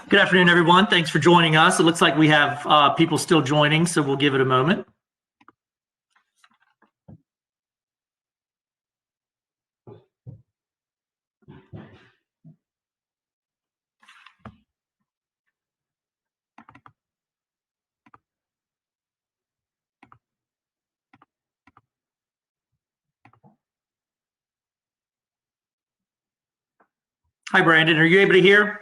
Good afternoon, everyone. Thanks for joining us. It looks like we have people still joining, so we'll give it a moment. Hi, Brandon. Are you able to hear?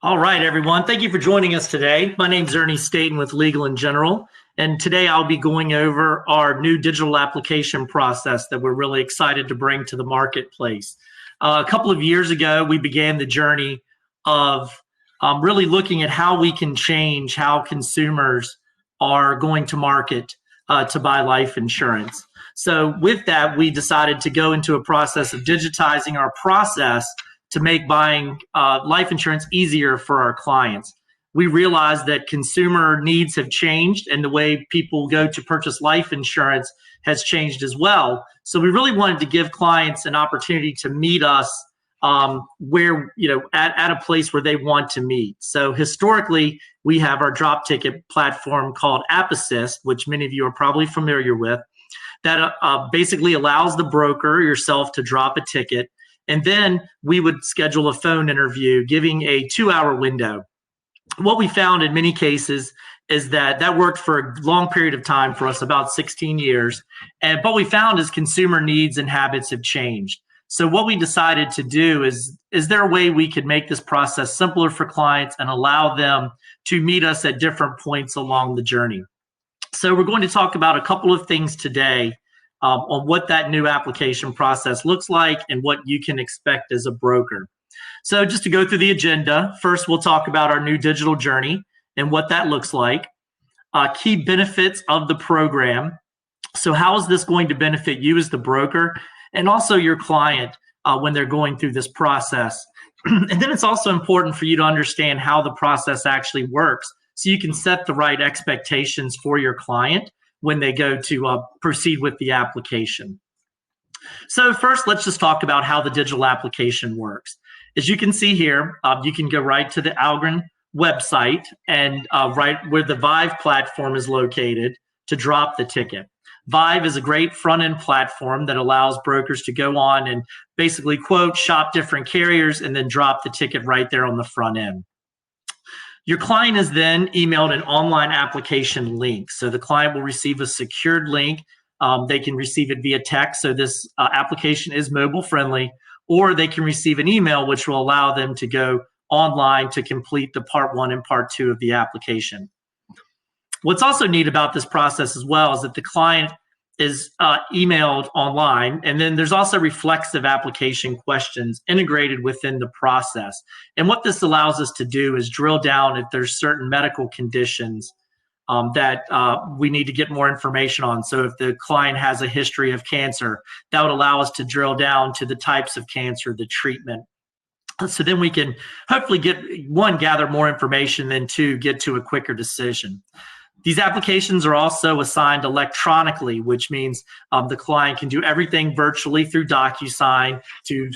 All right, everyone. Thank you for joining us today. My name is Ernie Staton with Legal in General, and today I'll be going over our new digital application process that we're really excited to bring to the marketplace. A couple of years ago, we began the journey of really looking at how we can change how consumers are going to market to buy life insurance. So with that, we decided to go into a process of digitizing our process to make buying life insurance easier for our clients. We realized that consumer needs have changed and the way people go to purchase life insurance has changed as well. So we really wanted to give clients an opportunity to meet us where, at a place where they want to meet. So historically, we have our drop ticket platform called App Assist, which many of you are probably familiar with, that basically allows the broker, yourself, to drop a ticket. And then we would schedule a phone interview, giving a 2-hour window. What we found in many cases is that worked for a long period of time for us, about 16 years. And what we found is consumer needs and habits have changed. So what we decided to do is there a way we could make this process simpler for clients and allow them to meet us at different points along the journey? So we're going to talk about a couple of things today on what that new application process looks like and what you can expect as a broker. So just to go through the agenda, first we'll talk about our new digital journey and what that looks like, key benefits of the program. So how is this going to benefit you as the broker and also your client when they're going through this process? And then it's also important for you to understand how the process actually works so you can set the right expectations for your client when they go to proceed with the application. So first, let's just talk about how the digital application works. As you can see here, you can go right to the Algren website and right where the Vive platform is located to drop the ticket. Vive is a great front-end platform that allows brokers to go on and basically quote, shop different carriers, and then drop the ticket right there on the front end. Your client is then emailed an online application link. So the client will receive a secured link. They can receive it via text. So this application is mobile friendly, or they can receive an email, which will allow them to go online to complete the part 1 and part 2 of the application. What's also neat about this process as well is that the client is emailed online, and then there's also reflexive application questions integrated within the process. And what this allows us to do is drill down if there's certain medical conditions that we need to get more information on. So if the client has a history of cancer, that would allow us to drill down to the types of cancer, the treatment. So then we can hopefully gather more information, then 2, get to a quicker decision. These applications are also assigned electronically, which means the client can do everything virtually through DocuSign to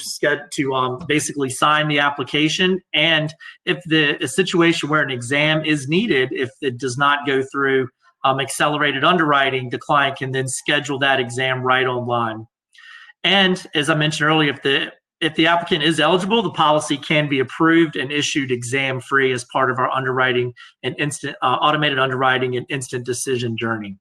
basically sign the application. And if a situation where an exam is needed, if it does not go through accelerated underwriting, the client can then schedule that exam right online. And as I mentioned earlier, if the applicant is eligible, the policy can be approved and issued exam-free as part of our underwriting and automated underwriting and instant decision journey.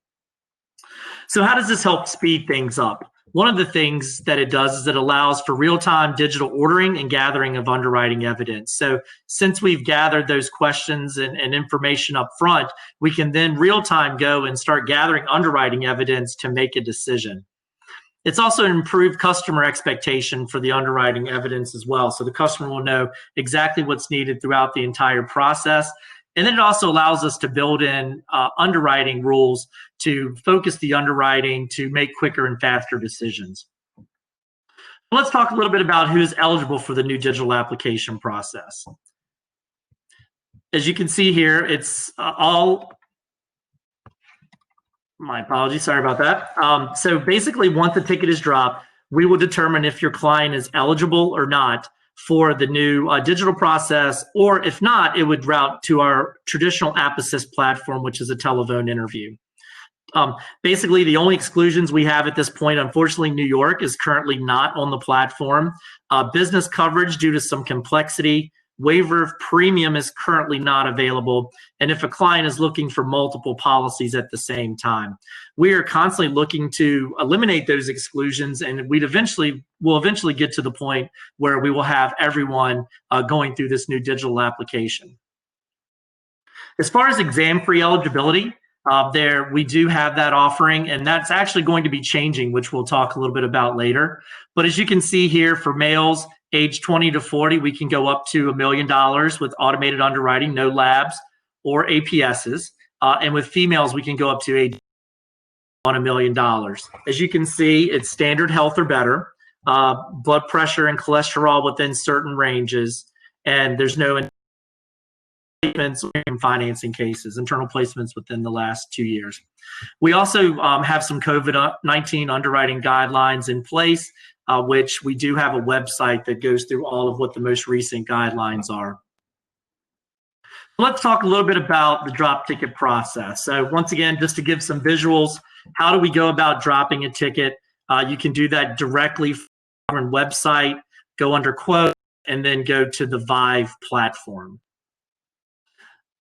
So how does this help speed things up? One of the things that it does is it allows for real-time digital ordering and gathering of underwriting evidence. So since we've gathered those questions and information up front, we can then real-time go and start gathering underwriting evidence to make a decision. It's also an improved customer expectation for the underwriting evidence as well. So the customer will know exactly what's needed throughout the entire process. And then it also allows us to build in underwriting rules to focus the underwriting to make quicker and faster decisions. Let's talk a little bit about who's eligible for the new digital application process. As you can see here, it's my apologies, sorry about that. So basically, once the ticket is dropped, we will determine if your client is eligible or not for the new digital process, or if not, it would route to our traditional App Assist platform, which is a telephone interview. Basically, the only exclusions we have at this point, unfortunately, New York is currently not on the platform. Business coverage, due to some complexity waiver of premium is currently not available, and if a client is looking for multiple policies at the same time. We are constantly looking to eliminate those exclusions, and we'll eventually get to the point where we will have everyone going through this new digital application. As far as exam-free eligibility, we do have that offering, and that's actually going to be changing, which we'll talk a little bit about later. But as you can see here, for males age 20 to 40, we can go up to $1 million with automated underwriting, no labs or APSs. And with females, we can go up to $1 million. As you can see, it's standard health or better, blood pressure and cholesterol within certain ranges, and there's no financing cases, internal placements within the last 2 years. We also have some COVID-19 underwriting guidelines in place, which we do have a website that goes through all of what the most recent guidelines are. Let's talk a little bit about the drop ticket process. So once again, just to give some visuals, how do we go about dropping a ticket? You can do that directly from our website, go under quote, and then go to the Vive platform.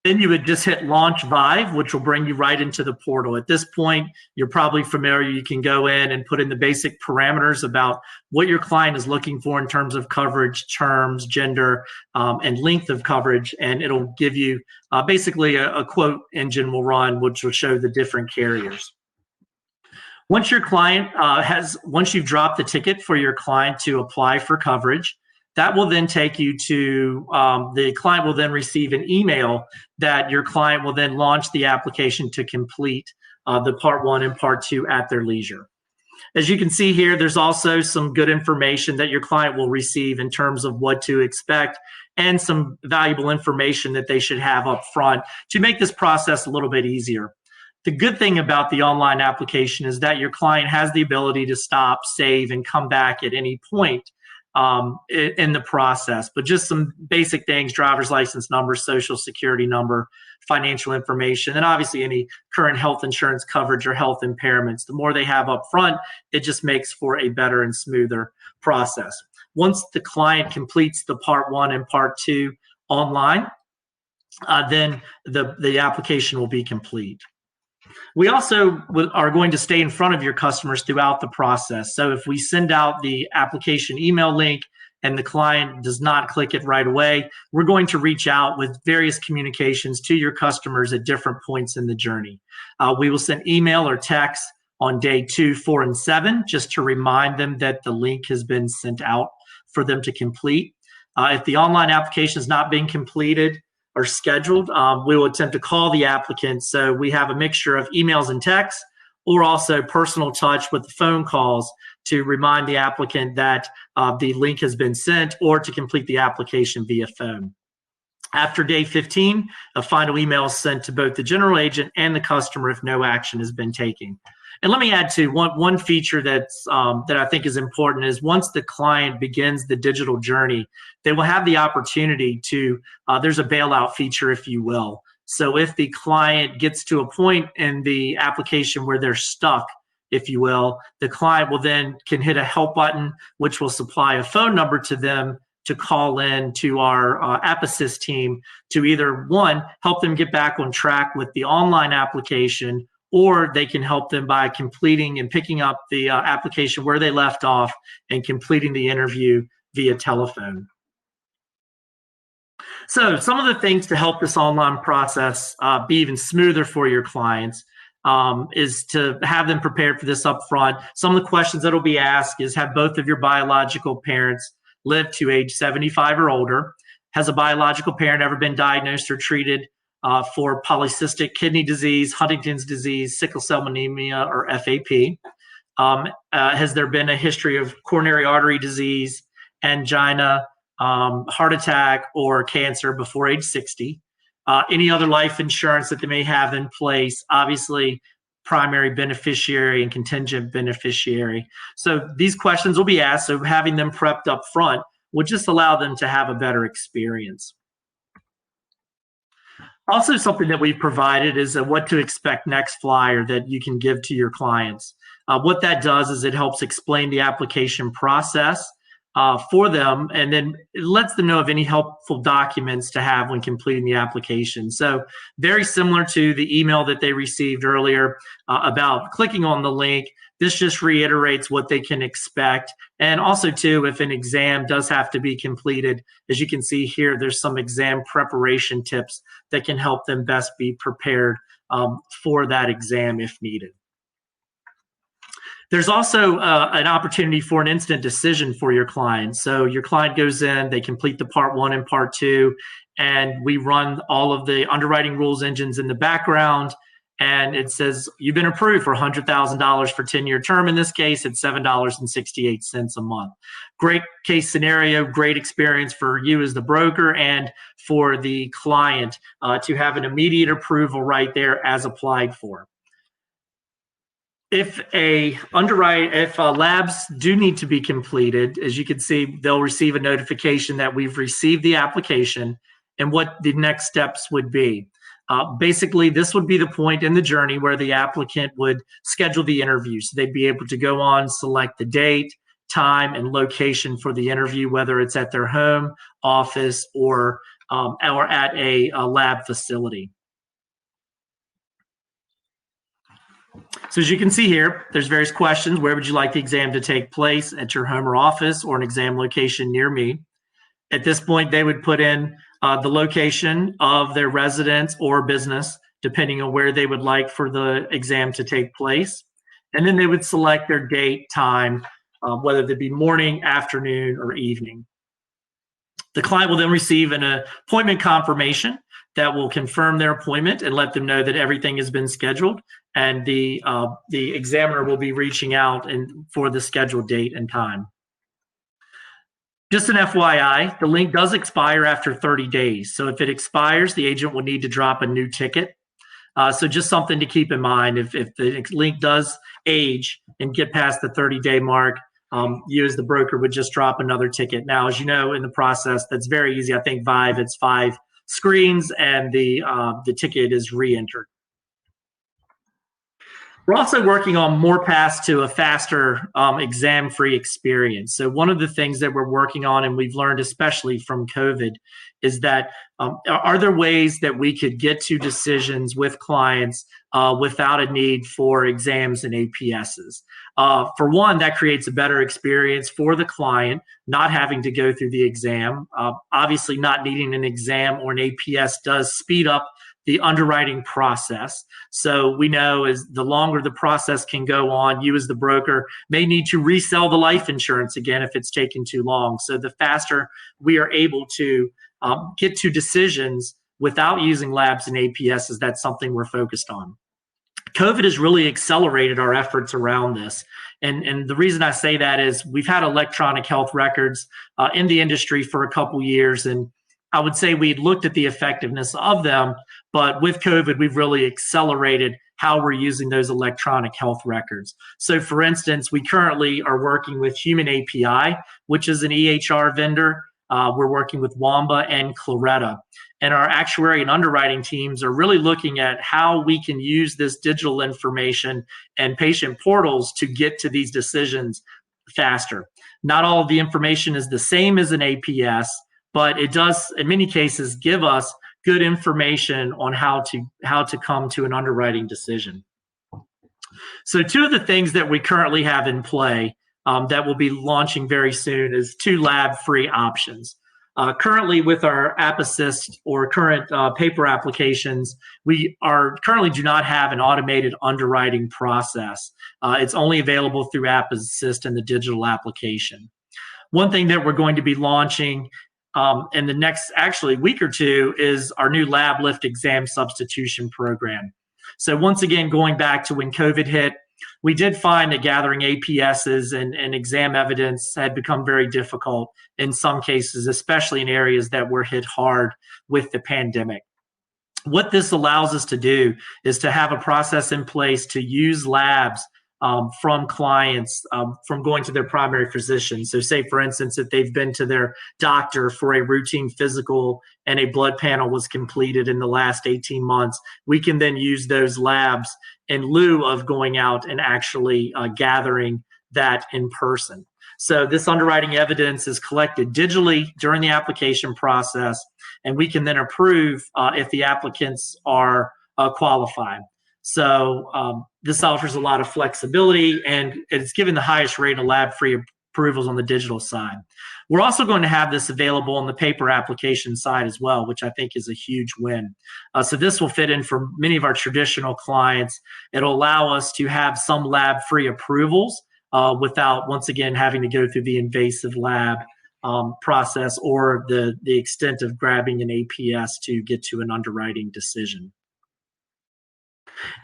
Then you would just hit Launch Vive, which will bring you right into the portal. At this point, you're probably familiar. You can go in and put in the basic parameters about what your client is looking for in terms of coverage, terms, gender, and length of coverage, and it'll give you basically a quote engine will run, which will show the different carriers. Once your client once you've dropped the ticket for your client to apply for coverage, that will then take you to, the client will then receive an email that your client will then launch the application to complete the Part 1 and Part 2 at their leisure. As you can see here, there's also some good information that your client will receive in terms of what to expect and some valuable information that they should have up front to make this process a little bit easier. The good thing about the online application is that your client has the ability to stop, save, and come back at any point in the process, but just some basic things: driver's license number, social security number, financial information, and obviously any current health insurance coverage or health impairments. The more they have up front, it just makes for a better and smoother process. Once the client completes the Part 1 and Part 2 online, then the application will be complete. We also are going to stay in front of your customers throughout the process. So if we send out the application email link and the client does not click it right away, we're going to reach out with various communications to your customers at different points in the journey. We will send email or text on day 2, 4, and 7 just to remind them that the link has been sent out for them to complete. If the online application is not being completed or scheduled, we will attempt to call the applicant. So we have a mixture of emails and texts, or also personal touch with the phone calls to remind the applicant that the link has been sent, or to complete the application via phone. After day 15, a final email is sent to both the general agent and the customer if no action has been taken. And let me add to one feature that I think is important is once the client begins the digital journey, they will have the opportunity to, there's a bailout feature, if you will. So if the client gets to a point in the application where they're stuck, if you will, the client will then can hit a help button, which will supply a phone number to them to call in to our App Assist team to either, one, help them get back on track with the online application, or they can help them by completing and picking up the application where they left off and completing the interview via telephone. So some of the things to help this online process be even smoother for your clients is to have them prepared for this up front. Some of the questions that will be asked is, have both of your biological parents lived to age 75 or older? Has a biological parent ever been diagnosed or treated for polycystic kidney disease, Huntington's disease, sickle cell anemia, or FAP? Has there been a history of coronary artery disease, angina, heart attack, or cancer before age 60? Any other life insurance that they may have in place, obviously primary beneficiary and contingent beneficiary. So these questions will be asked, so having them prepped up front will just allow them to have a better experience. Also, something that we've provided is a what to expect next flyer that you can give to your clients. What that does is it helps explain the application process. for them, and then it lets them know of any helpful documents to have when completing the application. So very similar to the email that they received earlier about clicking on the link. This just reiterates what they can expect. And also too, if an exam does have to be completed, as you can see here, there's some exam preparation tips that can help them best be prepared for that exam if needed. There's also an opportunity for an instant decision for your client. So your client goes in, they complete the part 1 and part 2, and we run all of the underwriting rules engines in the background. And it says you've been approved for $100,000 for 10-year term. In this case, it's $7.68 a month. Great case scenario, great experience for you as the broker and for the client to have an immediate approval right there as applied for. If labs do need to be completed, as you can see, they'll receive a notification that we've received the application and what the next steps would be. Basically, this would be the point in the journey where the applicant would schedule the interview. So they'd be able to go on, select the date, time, and location for the interview, whether it's at their home, office, or at a lab facility. So as you can see here, there's various questions. Where would you like the exam to take place? At your home or office, or an exam location near me? At this point, they would put in the location of their residence or business, depending on where they would like for the exam to take place. And then they would select their date, time, whether it be morning, afternoon, or evening. The client will then receive an appointment confirmation that will confirm their appointment and let them know that everything has been scheduled, and the examiner will be reaching out for the scheduled date and time. Just an FYI, the link does expire after 30 days. So if it expires, the agent will need to drop a new ticket. So just something to keep in mind. If the link does age and get past the 30-day mark, you as the broker would just drop another ticket. Now, as you know, in the process, that's very easy. I think Vive, it's 5 screens, and the ticket is re-entered. We're also working on more paths to a faster exam-free experience. So one of the things that we're working on, and we've learned especially from COVID, is that are there ways that we could get to decisions with clients without a need for exams and APSs? For one, that creates a better experience for the client, not having to go through the exam. Obviously, not needing an exam or an APS does speed up the underwriting process. So we know as the longer the process can go on, you as the broker may need to resell the life insurance again if it's taken too long. So the faster we are able to get to decisions without using labs and APSs, that's something we're focused on. COVID has really accelerated our efforts around this. And the reason I say that is we've had electronic health records in the industry for a couple years, and I would say we'd looked at the effectiveness of them, but with COVID, we've really accelerated how we're using those electronic health records. So for instance, we currently are working with Human API, which is an EHR vendor. We're working with Wamba and Claretta. And our actuary and underwriting teams are really looking at how we can use this digital information and patient portals to get to these decisions faster. Not all of the information is the same as an APS, but it does, in many cases, give us good information on how to come to an underwriting decision. So two of the things that we currently have in play that we'll be launching very soon is 2 lab-free options. Currently with our App Assist or current paper applications, we currently do not have an automated underwriting process. It's only available through App Assist and the digital application. One thing that we're going to be launching in the next week or two is our new lab lift exam substitution program. So once again, going back to when COVID hit, we did find that gathering APSs and exam evidence had become very difficult in some cases, especially in areas that were hit hard with the pandemic. What this allows us to do is to have a process in place to use labs from clients from going to their primary physician. So say, for instance, if they've been to their doctor for a routine physical and a blood panel was completed in the last 18 months, we can then use those labs in lieu of going out and actually gathering that in person. So this underwriting evidence is collected digitally during the application process, and we can then approve if the applicants are qualified. So this offers a lot of flexibility, and it's given the highest rate of lab-free approvals on the digital side. We're also going to have this available on the paper application side as well, which I think is a huge win. So this will fit in for many of our traditional clients. It'll allow us to have some lab-free approvals without, once again, having to go through the invasive lab process or the extent of grabbing an APS to get to an underwriting decision.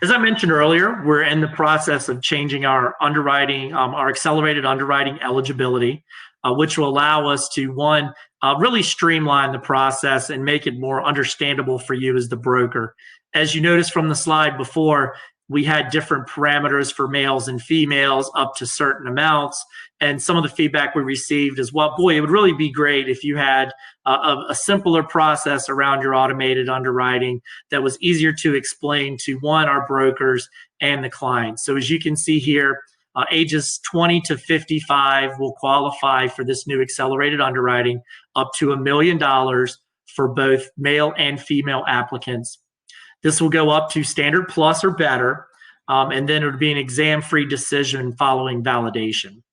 As I mentioned earlier, we're in the process of changing our underwriting, our accelerated underwriting eligibility, which will allow us to, one, really streamline the process and make it more understandable for you as the broker. As you noticed from the slide before, we had different parameters for males and females up to certain amounts. And some of the feedback we received is, well, boy, it would really be great if you had a simpler process around your automated underwriting that was easier to explain to, one, our brokers and the clients. So as you can see here, ages 20 to 55 will qualify for this new accelerated underwriting up to $1 million for both male and female applicants. This will go up to standard plus or better, and then it would be an exam-free decision following validation.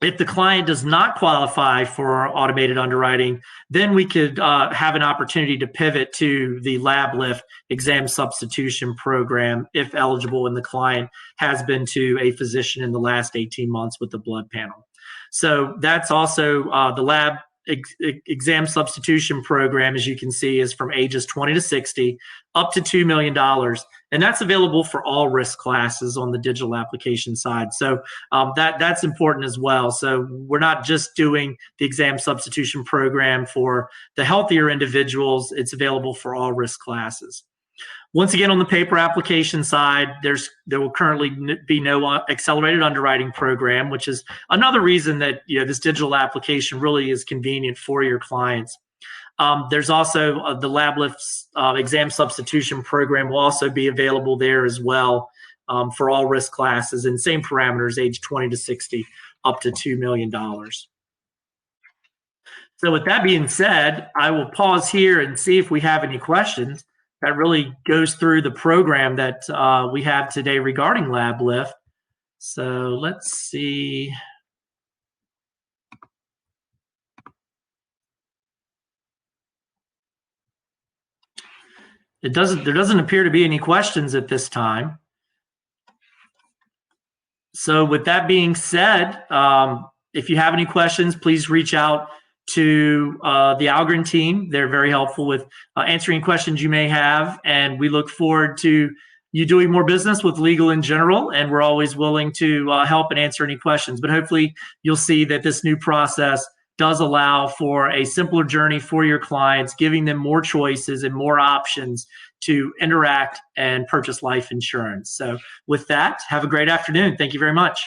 If the client does not qualify for automated underwriting, then we could have an opportunity to pivot to the lab lift exam substitution program if eligible and the client has been to a physician in the last 18 months with the blood panel. So that's also the lab exam substitution program, as you can see, is from ages 20 to 60 up to $2 million. And that's available for all risk classes on the digital application side. So that's important as well. So we're not just doing the exam substitution program for the healthier individuals. It's available for all risk classes. Once again, on the paper application side, there will currently be no accelerated underwriting program, which is another reason that this digital application really is convenient for your clients. There's also the lab lifts exam substitution program will also be available there as well for all risk classes, and same parameters, age 20 to 60, up to $2 million. So with that being said, I will pause here and see if we have any questions. That really goes through the program that we have today regarding lab lift. So let's see. There doesn't appear to be any questions at this time. So with that being said, if you have any questions, please reach out to the Algren team. They're very helpful with answering questions you may have, and we look forward to you doing more business with Legal in General, and we're always willing to help and answer any questions. But hopefully you'll see that this new process does allow for a simpler journey for your clients, giving them more choices and more options to interact and purchase life insurance. So with that, have a great afternoon. Thank you very much.